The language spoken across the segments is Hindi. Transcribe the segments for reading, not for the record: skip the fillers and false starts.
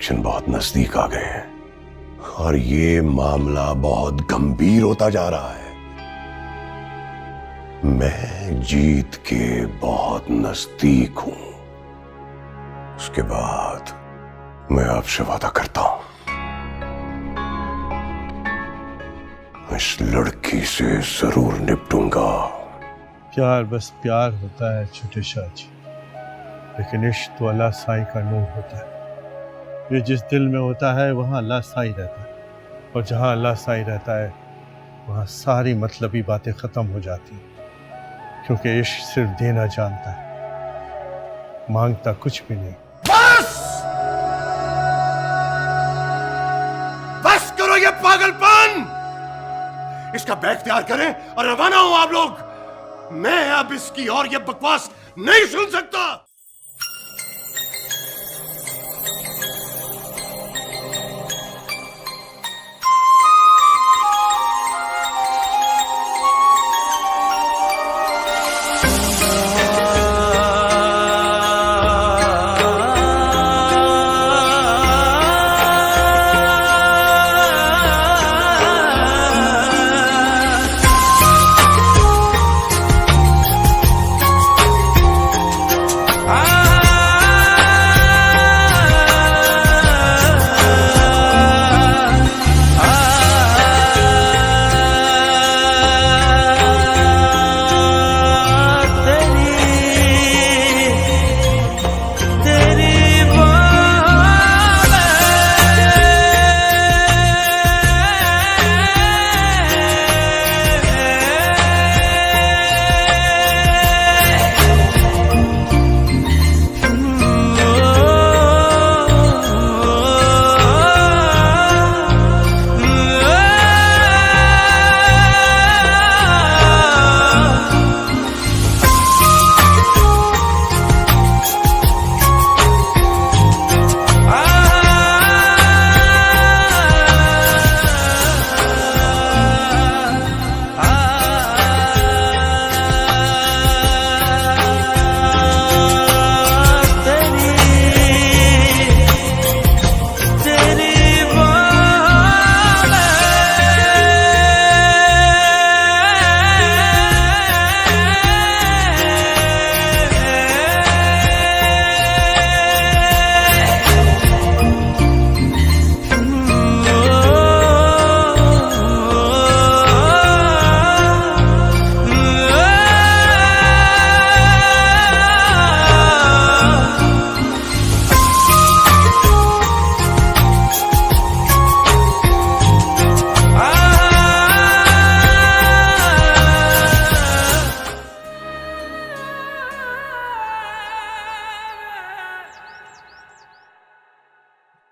इलेक्शन बहुत नजदीक आ गए हैं और ये मामला बहुत गंभीर होता जा रहा है। मैं जीत के बहुत नजदीक हूं। उसके बाद मैं आपसे वादा करता हूं, इस लड़की से जरूर निपटूंगा। प्यार बस प्यार होता है छोटे शाह जी, लेकिन इश्क तो अल्लाह साईं का नूर होता है। ये जिस दिल में होता है वहाँ अल्लाह साईं रहता है, और जहाँ अल्लाह साईं रहता है वहाँ सारी मतलबी बातें खत्म हो जाती हैं, क्योंकि इश्क सिर्फ देना जानता है, मांगता कुछ भी नहीं। बस बस करो ये पागलपन। इसका बैग तैयार करें और रवाना हो आप लोग। मैं अब इसकी और ये बकवास नहीं सुन सकता।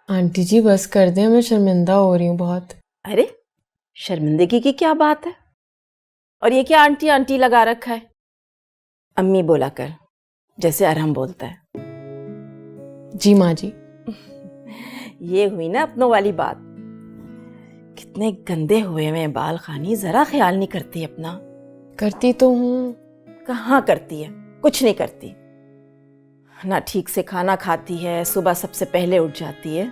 आंटी जी बस कर दें, मैं शर्मिंदा हो रही हूँ बहुत। अरे शर्मिंदगी की क्या बात है? और ये क्या आंटी आंटी लगा रखा है? अम्मी बोला कर, जैसे अरहम बोलता है। जी माँ जी। ये हुई ना अपनों वाली बात। कितने गंदे हुए हैं बाल खानी, जरा ख्याल नहीं करती अपना। करती तो हूँ। कहाँ करती है? कुछ नहीं करती ना। ठीक से खाना खाती है, सुबह सबसे पहले उठ जाती है।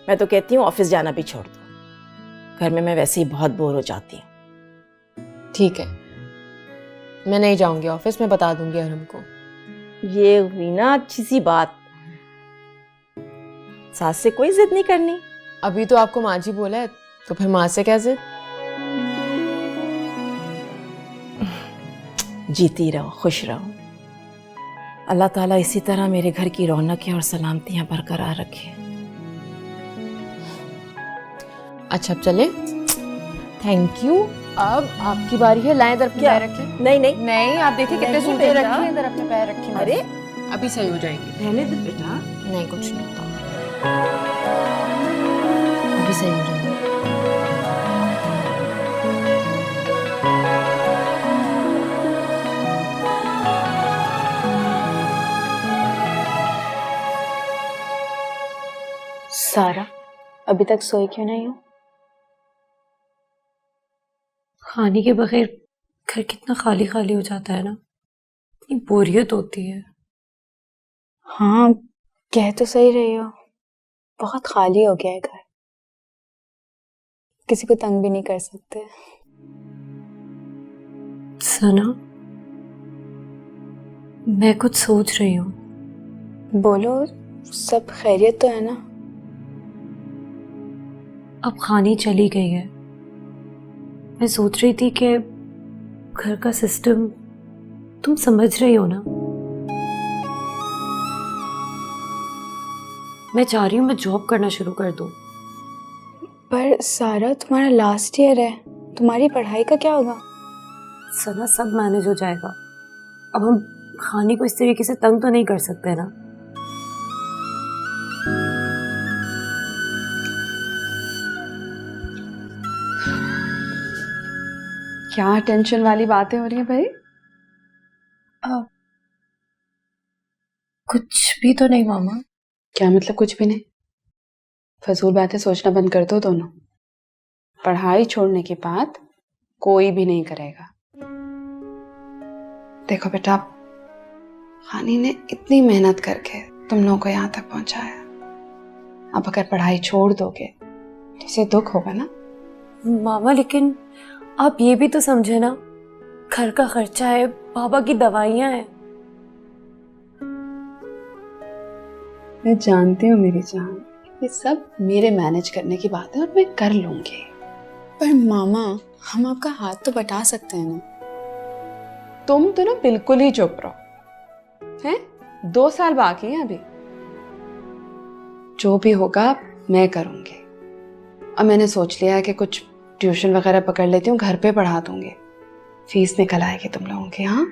मैं तो कहती हूँ ऑफिस जाना भी छोड़ दो, घर में मैं वैसे ही बहुत बोर हो जाती हूँ। ठीक है, मैं नहीं जाऊंगी ऑफिस, मैं बता दूंगी अरहम को। ये हुई ना अच्छी सी बात। सास से कोई जिद नहीं करनी। अभी तो आपको माँ जी बोला है, तो फिर माँ से क्या जिद? जीती रहो, खुश रहो। अल्लाह ताला इसी तरह मेरे घर की रौनक और सलामतियां बरकरार रखे। अच्छा अब चले। Thank you. अब आपकी बारी है, लाएं इधर अपने पैर रखें। नहीं नहीं नहीं, आप देखिए कितने नहीं सूटे बेटा। रखे, इधर अपने पैर रखें। अरे अभी सही हो जाएंगे। रहने दे बेटा। नहीं कुछ नहीं होता, अभी सही हो जाएंगे। सारा अभी तक सोई क्यों नहीं हो? खाने के बगैर घर कितना खाली खाली हो जाता है ना, इतनी बोरियत होती है। हाँ कह तो सही रही हो, बहुत खाली हो गया है घर, किसी को तंग भी नहीं कर सकते। सना, मैं कुछ सोच रही हूँ। बोलो, सब खैरियत तो है ना? अब खानी चली गई है, मैं सोच रही थी कि घर का सिस्टम तुम समझ रही हो ना। मैं चाह रही हूँ मैं जॉब करना शुरू कर दूँ। पर सारा, तुम्हारा लास्ट ईयर है, तुम्हारी पढ़ाई का क्या होगा? सना, सब मैनेज हो जाएगा। अब हम खाने को इस तरीके से तंग तो नहीं कर सकते ना। क्या टेंशन वाली बातें हो रही हैं भाई? कुछ भी तो नहीं मामा। क्या मतलब कुछ भी नहीं? फजूल बातें सोचना बंद कर दो दोनों। पढ़ाई छोड़ने की बात कोई भी नहीं करेगा। देखो बेटा, खानी ने इतनी मेहनत करके तुम लोगों को यहाँ तक पहुंचाया, अब अगर पढ़ाई छोड़ दोगे तो उसे दुख होगा ना। मामा, लेकिन आप ये भी तो समझे ना, घर का खर्चा है, बाबा की दवाइयाँ हैं। मैं जानती हूँ मेरी जान, ये सब मेरे मैनेज करने की बात है और मैं कर लूंगी। पर मामा, हम आपका हाथ तो बटा सकते हैं ना? तुम तो ना बिल्कुल ही चुप रहो। हैं? 2 साल बाकी हैं अभी। जो भी होगा मैं करूंगी। अब मैंने सोच लिया है कि कुछ ट्यूशन वगैरह पकड़ लेती हूँ, घर पे पढ़ा दूंगी। फीस निकल आएगी तुम लोगों की। हाँ,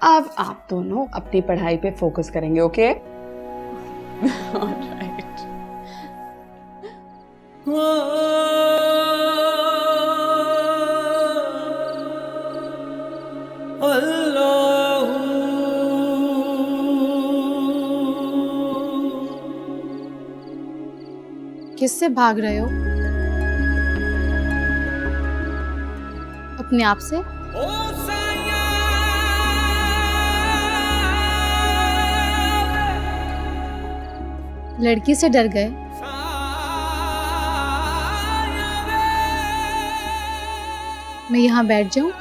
अब आप दोनों अपनी पढ़ाई पे फोकस करेंगे। ओके? ऑलराइट। किससे भाग रहे हो? अपने आप से? लड़की से डर गए? मैं यहाँ बैठ जाऊं?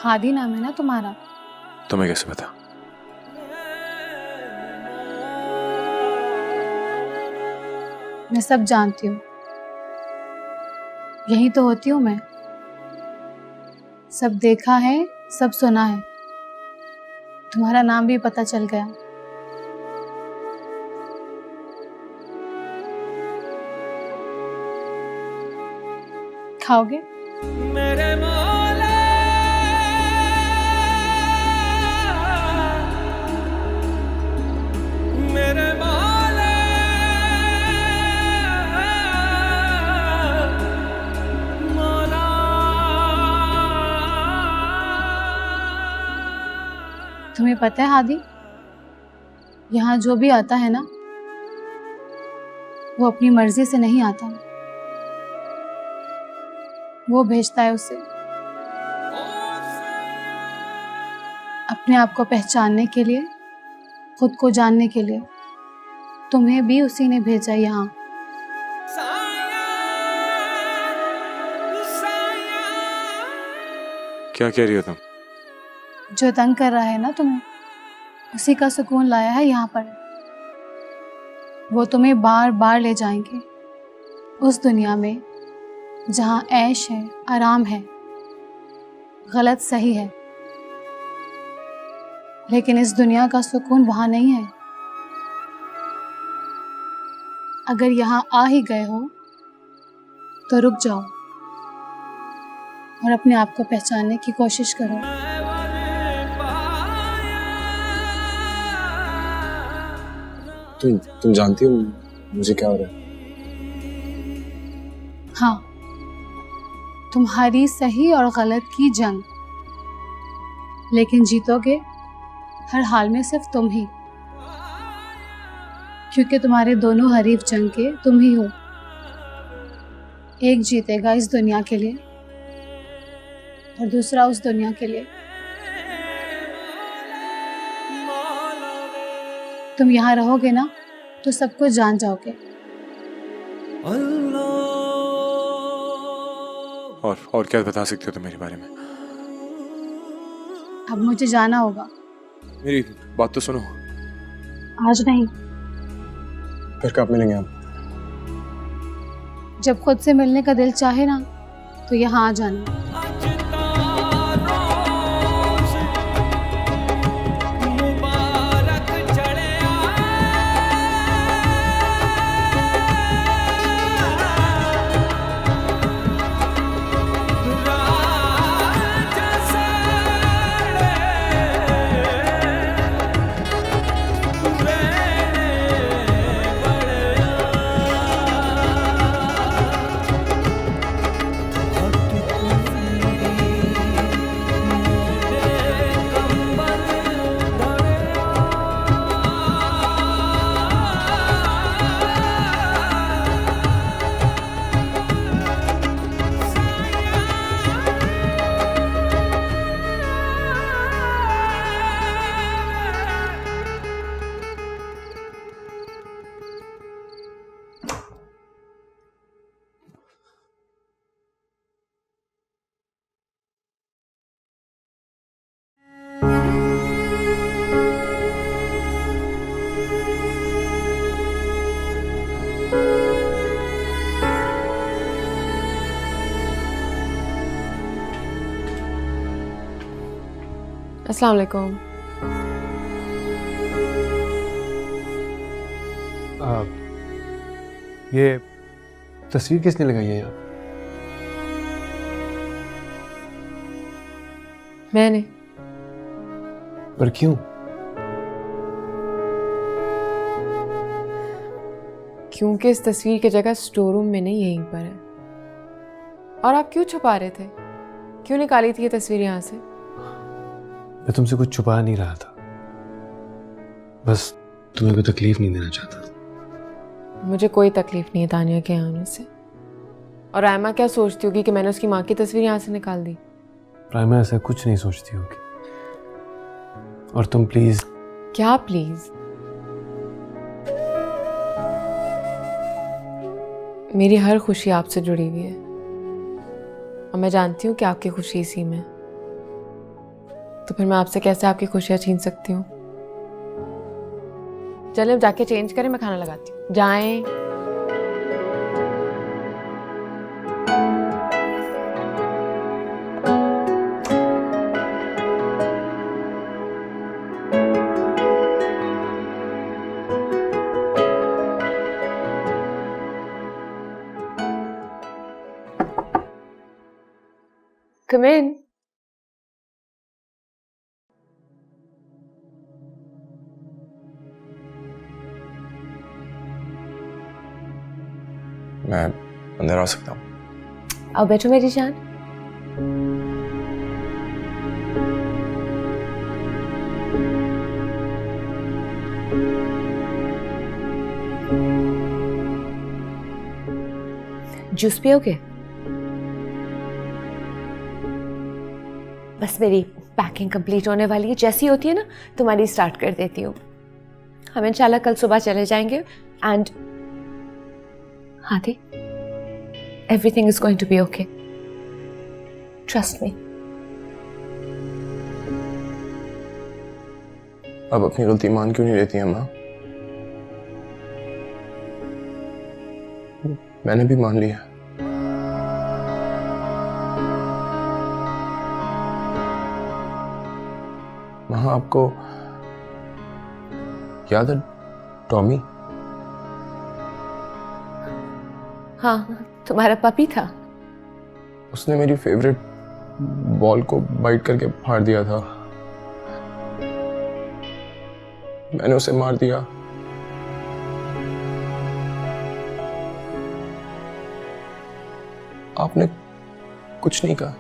हादी नाम है ना तुम्हारा? तुम्हें कैसे पता? मैं सब जानती हूँ, यही तो होती हूँ मैं। सब देखा है, सब सुना है, तुम्हारा नाम भी पता चल गया। खाओगे? मेरे मौला, मेरे मौला, मौला। तुम्हें पता है हादी, यहाँ जो भी आता है ना, वो अपनी मर्जी से नहीं आता, वो भेजता है उसे। अपने आप को पहचानने के लिए, खुद को जानने के लिए। तुम्हें भी उसी ने भेजा यहाँ। क्या कह रही हो तुम? जो तंग कर रहा है ना तुम्हें, उसी का सुकून लाया है यहाँ पर। वो तुम्हें बार बार ले जाएंगे उस दुनिया में जहाँ ऐश है, आराम है, गलत सही है। लेकिन इस दुनिया का सुकून वहाँ नहीं है। अगर यहाँ आ ही गए हो तो रुक जाओ और अपने आप को पहचानने की कोशिश करो। तुम जानती हो मुझे क्या हो रहा है? हाँ, तुम्हारी सही और गलत की जंग, लेकिन जीतोगे हर हाल में सिर्फ तुम ही। क्योंकि तुम्हारे दोनों हरीफ जंग के तुम ही हो। एक जीतेगा इस दुनिया के लिए और दूसरा उस दुनिया के लिए। तुम यहाँ रहोगे ना तो सब कुछ जान जाओगे। और क्या बता सकते हो तुम मेरे बारे में? अब मुझे जाना होगा। मेरी बात तो सुनो। आज नहीं, फिर कब मिलेंगे हम? जब खुद से मिलने का दिल चाहे ना तो यहाँ आ जाना। अस्सलाम वालेकुम। ये तस्वीर किसने लगाई है यहाँ? मैंने। पर क्यों? क्योंकि इस तस्वीर की जगह स्टोर रूम में नहीं, यहीं पर है। और आप क्यों छुपा रहे थे? क्यों निकाली थी ये तस्वीर यहाँ से? मैं तुमसे कुछ छुपा नहीं रहा था, बस तुम्हें कोई तकलीफ नहीं देना चाहता था। मुझे कोई तकलीफ नहीं है तानिया के यहाँ आने से। और रायमा क्या सोचती होगी कि मैंने उसकी माँ की तस्वीर यहाँ से निकाल दी? रायमा ऐसा कुछ नहीं सोचती होगी। और तुम प्लीज। क्या प्लीज? मेरी हर खुशी आपसे जुड़ी हुई है और मैं जानती हूँ कि आपकी खुशी इसी में। तो फिर मैं आपसे कैसे आपकी खुशियाँ छीन सकती हूँ? चलें अब जाके चेंज करें, मैं खाना लगाती हूँ। जाएं। Come in. मैं अंदर आ सकता हूँ? आओ बैठो मेरी जान। जूस पियोगे? बस मेरी पैकिंग कंप्लीट होने वाली है, जैसी होती है ना तुम्हारी स्टार्ट कर देती हूँ। हम इंशाल्लाह कल सुबह चले जाएंगे एंड हाथी, everything is going to be okay. Trust me. अब अपनी गलती मान क्यों नहीं लेती अम्मा? मैंने भी मान लिया। वहां आपको याद है टॉमी? हाँ, तुम्हारा पपी था। उसने मेरी फेवरेट बॉल को बाइट करके फाड़ दिया था। मैंने उसे मार दिया। आपने कुछ नहीं कहा।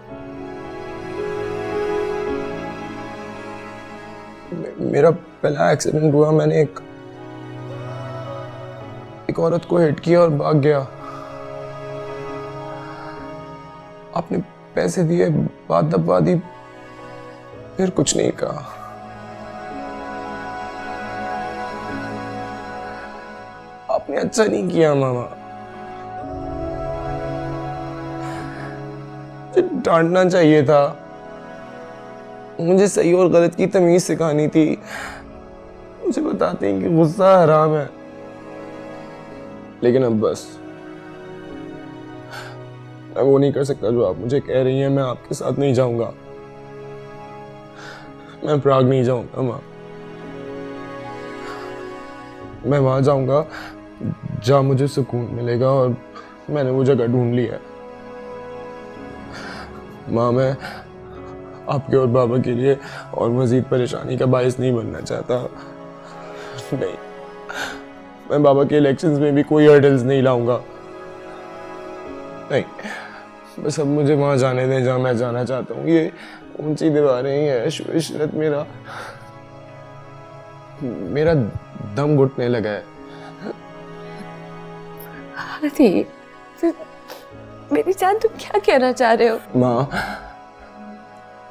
मेरा पहला एक्सीडेंट हुआ, मैंने एक औरत को हिट किया और भाग गया। आपने पैसे दिए, बात दबा दी, फिर कुछ नहीं कहा। आपने अच्छा नहीं किया मामा, मुझे डांटना चाहिए था, मुझे सही और गलत की तमीज सिखानी थी। मुझे बताते हैं कि गुस्सा हराम है, लेकिन अब बस मैं वो नहीं कर सकता जो आप मुझे कह रही हैं। मैं आपके साथ नहीं जाऊंगा, मैं प्राग नहीं जाऊंगा माँ। मैं वहां जाऊंगा जहां मुझे सुकून मिलेगा, और मैंने वो जगह ढूंढ ली है माँ। मैं आपके और बाबा के लिए और मजीद परेशानी का बायस नहीं बनना चाहता। नहीं, मैं बाबा के इलेक्शंस में भी कोई हर्डल्स नहीं लाऊंगा। नहीं, बस अब मुझे वहां जाने दें जहां मैं जाना चाहता हूँ। ये ऊंची दीवारें ही है, इशरत, मेरा दम घुटने लगा है। आदि, मेरी जान, तुम क्या कहना चाह रहे हो? माँ,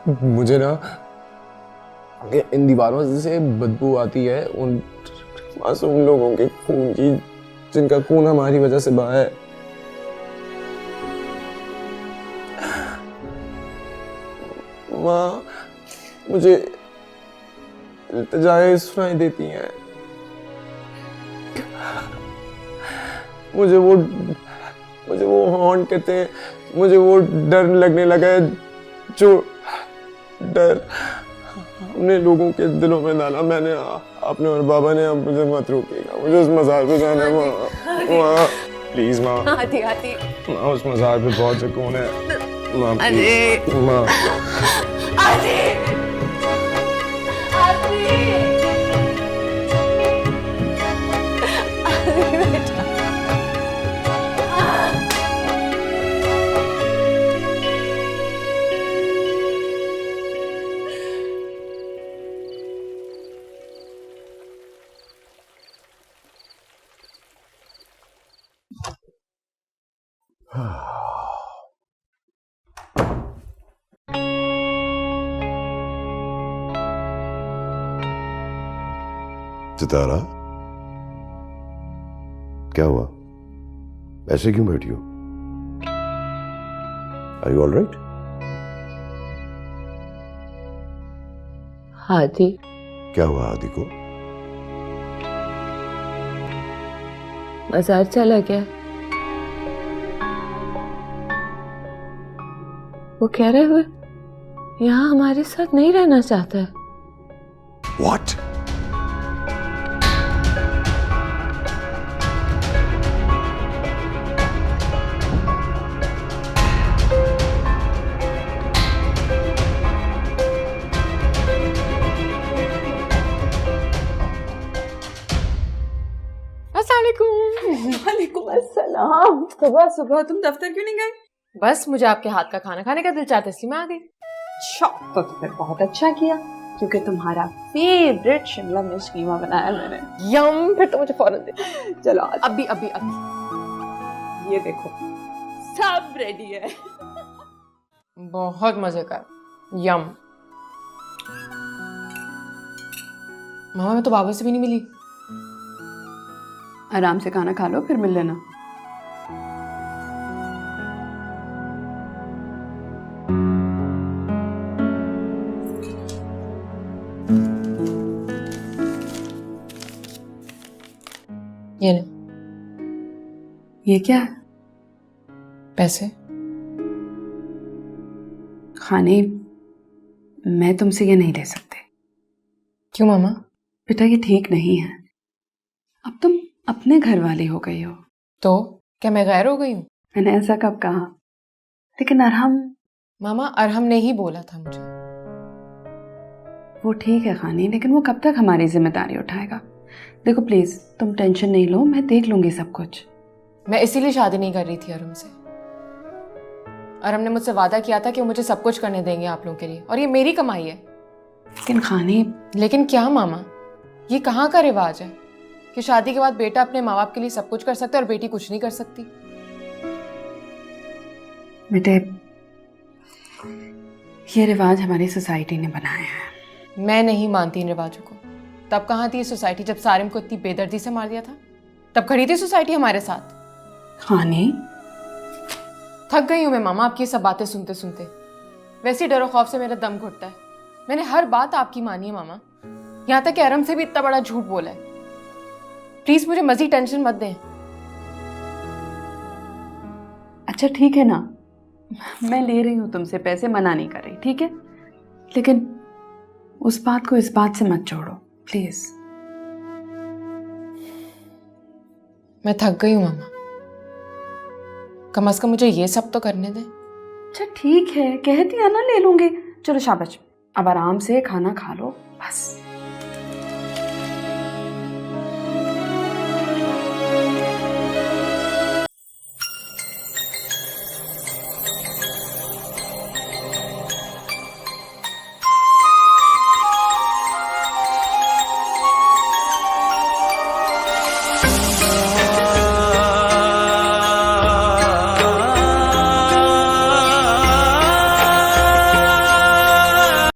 मुझे ना इन दीवारों से बदबू आती है, उन मासूम लोगों के खून की जिनका खून हमारी वजह से बहा है। माँ, मुझे इल्तिजाएं सुनाई देती हैं। मुझे वो हॉन्ट करते हैं। मुझे वो डर लगने लगा है जो डर हमने लोगों के दिलों में डाला। मैंने, आपने और बाबा ने। अब मुझे मत रोकिएगा, मुझे उस मज़ार पे जाना है माँ। प्लीज माँ, आदि आदि, माँ उस मज़ार पे बहुत सुकून है माँ। आदि, माँ, आदि, आदि, बेटा। सितारा, क्या हुआ? ऐसे क्यों बैठी हो? Are you all right? Aadi, क्या हुआ आदि को? बाजार चला गया। वो कह रहे हुए यहाँ हमारे साथ नहीं रहना चाहता है। What? वालेकुम अस्सलाम। सुबह सुबह तुम दफ्तर क्यों नहीं गए? बस मुझे आपके हाथ का खाना खाने का दिल चाहता, इसलिए मैं आ गई। अच्छा, तो फिर बहुत अच्छा किया, क्योंकि तुम्हारा फेवरेट शिमला मिर्च कीमा बनाया मैंने। यम, फिर तो मुझे फौरन दे। चलो आज अभी अभी अभी ये देखो, सब रेडी है। बहुत मजे का। यम। मामा, मैं तो बाबा से भी नहीं मिली। आराम से खाना खा लो, फिर मिल लेना। ये ले ये क्या है? पैसे। खाने मैं तुमसे ये नहीं ले सकते। क्यों मामा? बेटा, ये ठीक नहीं है। अब तुम अपने घर वाली हो गई हो। तो क्या मैं गैर हो गई हूँ? मैंने ऐसा कब कहा? लेकिन अरहम। मामा, अरहम ने ही बोला था मुझे। वो ठीक है खानी, लेकिन वो कब तक हमारी जिम्मेदारी उठाएगा? देखो प्लीज, तुम टेंशन नहीं लो, मैं देख लूंगी सब कुछ। मैं इसीलिए शादी नहीं कर रही थी अरहम से। अरहम ने मुझसे वादा किया था कि वो मुझे सब कुछ करने देंगे आप लोगों के लिए, और ये मेरी कमाई है। लेकिन खानी। लेकिन क्या मामा? ये कहाँ का रिवाज है? कि शादी के बाद बेटा अपने माँ बाप के लिए सब कुछ कर सकता है और बेटी कुछ नहीं कर सकती? बेटे, ये रिवाज हमारी सोसाइटी ने बनाया है। मैं नहीं मानती इन रिवाजों को। तब कहाँ थी सोसाइटी जब सारिम को इतनी बेदर्दी से मार दिया था? तब खड़ी थी सोसाइटी हमारे साथ। हानि, थक गई हूँ मैं मामा आपकी सब बातें सुनते सुनते। वैसे डरो खौफ से मेरा दम घुटता है। मैंने हर बात आपकी मानी है मामा, यहाँ तक कि अरम से भी इतना बड़ा झूठ बोला है। प्लीज मुझे मजीद टेंशन मत दें। अच्छा ठीक है ना, मैं ले रही हूँ तुमसे पैसे, मना नहीं कर रही, ठीक है? लेकिन उस बात को इस बात से मत जोड़ो प्लीज। मैं थक गई हूँ मामा, कम से कम मुझे ये सब तो करने दें। अच्छा ठीक है, कह दिया ना ले लूंगी। चलो शाबाश, अब आराम से खाना खा लो बस।